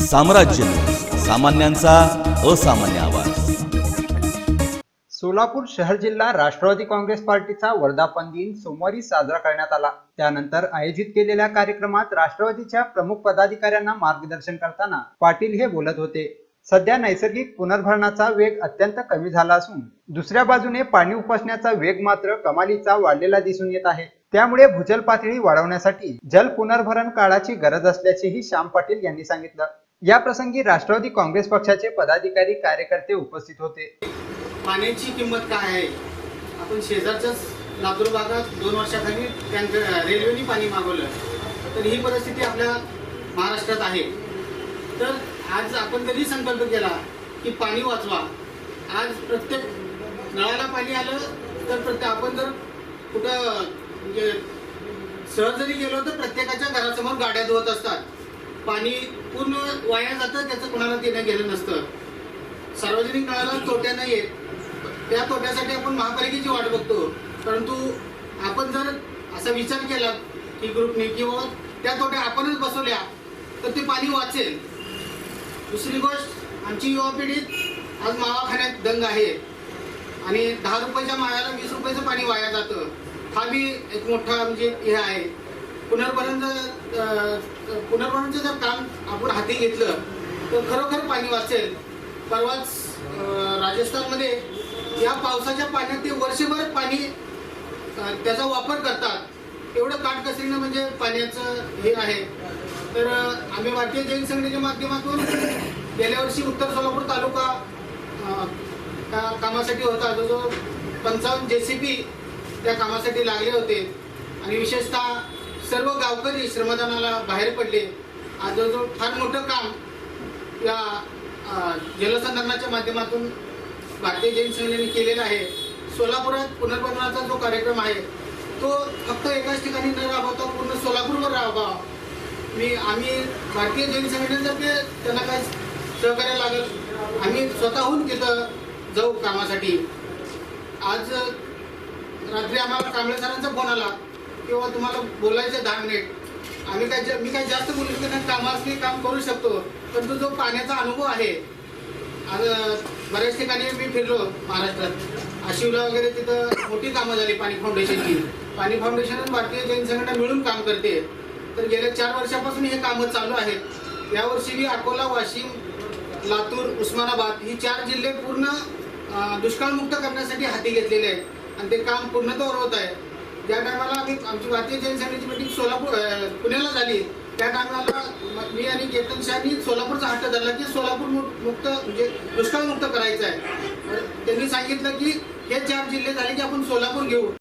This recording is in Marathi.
साम्राज्य न्यूज, सामान्यांचा असामान्य आवाज। सोलापूर शहर जिल्हा राष्ट्रवादी काँग्रेस पार्टीचा वर्धापन दिन सोमवारी साजरा करण्यात आला। त्यानंतर आयोजित केलेल्या कार्यक्रमात राष्ट्रवादीच्या प्रमुख पदाधिकाऱ्यांना मार्गदर्शन करताना पाटील हे बोलत होते। सध्या नैसर्गिक पुनर्भरणाचा वेग अत्यंत कमी झाला असून दुसऱ्या बाजूने पाणी उपसण्याचा वेग मात्र कमालीचा वाढलेला दिसून येत आहे। त्यामुळे भूजल पातळी वाढवण्यासाठी जल पुनर्भरण काळाची गरज असल्याचेही श्याम पाटील यांनी सांगितलं। या प्रसंगी राष्ट्रवादी काँग्रेस पक्षाचे पदाधिकारी कार्यकर्ते उपस्थित होते। पाण्याची किंमत काय आहे? आपण शेजारच्याच लातूर भागात 2 वर्षाखाली रेल्वेने पाणी मागवलं, तर ही परिस्थिती आपल्या महाराष्ट्रात आहे। तर आज आपण जरी संकल्प केला की पाणी वाचवा, आज प्रत्येक नळाला पाणी आलं तर आपण जर कुठं म्हणजे सहज जरी गेलो तर प्रत्येकाच्या घरासमोर गाड्या धुवत असतात। पाणी पूर्ण वाया जातं, त्याचं कोणाला देणं गेलं नसतं। सार्वजनिक नळाला तोट्या नाही आहेत, त्या तोट्यासाठी आपण महापालिकेची वाट बघतो। परंतु आपण जर असा विचार केला की ग्रुपने किंवा त्या तोट्या आपणच बसवल्या तर ते पाणी वाचेल। दुसरी गोष्ट, आमची युवा पिढीत आज मावा खाण्यात दंग आहे आणि 10 रुपयाच्या माव्याला 20 रुपयाचं पाणी वाया जातं। हा बी एक मोठा म्हणजे हे आहे। पुनर्भरणाचं जर काम आपण हाती घेतलं तर खरोखर पाणी वाचेल। परवाच राजस्थानमध्ये या पावसाच्या पाण्यात ते वर्षभर पाणी त्याचा वापर करतात। एवढं काटकसरीनं म्हणजे पाण्याचं हे आहे। तर आम्ही भारतीय जैन संघटनेच्या माध्यमातून गेल्या वर्षी उत्तर सोलापूर तालुका कामासाठी होता, जो 55 JCB त्या कामासाठी लागले होते आणि विशेषतः सर्व गावकरी श्रमदानाला बाहेर पडले। आज जो फार मोठं काम या जलसंधारणाच्या माध्यमातून भारतीय जैन संघटनेने केलेला आहे। सोलापुरात पुनर्भरणाचा जो कार्यक्रम आहे तो फक्त एकाच ठिकाणी न राबवता पूर्ण सोलापूरवर राबवा। आम्ही भारतीय जैन संघटनेतर्फे त्यांना काय सहकार्य लागेल, आम्ही स्वतःहून तिथं जाऊ कामासाठी। आज रात्री आम्हाला कांबळे सरांचा फोन आला किंवा तुम्हाला बोलायचं 10 मिनिट। मी काय जास्त बोलू शकत नाही, कामासनी काम करू शकतो, परंतु जो पाण्याचा अनुभव आहे, आज बऱ्याच ठिकाणी मी फिरलो महाराष्ट्रात, आशिवला वगैरे, तिथं मोठी कामं झाली पाणी फाउंडेशनची। पाणी फाउंडेशन आणि भारतीय जैन संघटना मिळून काम करते। तर गेल्या 4 वर्षापासून हे कामं चालू आहेत। यावर्षी मी अकोला, वाशिम, लातूर, उस्मानाबाद ही 4 जिल्हे पूर्ण दुष्काळमुक्त करण्यासाठी हाती घेतलेले आहेत आणि ते काम पूर्णत्वावर होत आहे। ज्या टायमाला आमची भारतीय जैन संघटनेची मीटिंग पुण्याला झाली, त्या टायमाला मी आणि केतन शाहनी सोलापूरचा हट्ट धरला की सोलापूर मुक्त म्हणजे दुष्काळमुक्त करायचं आहे। त्यांनी सांगितलं की हे 4 जिल्हे झाले की आपण सोलापूर घेऊ।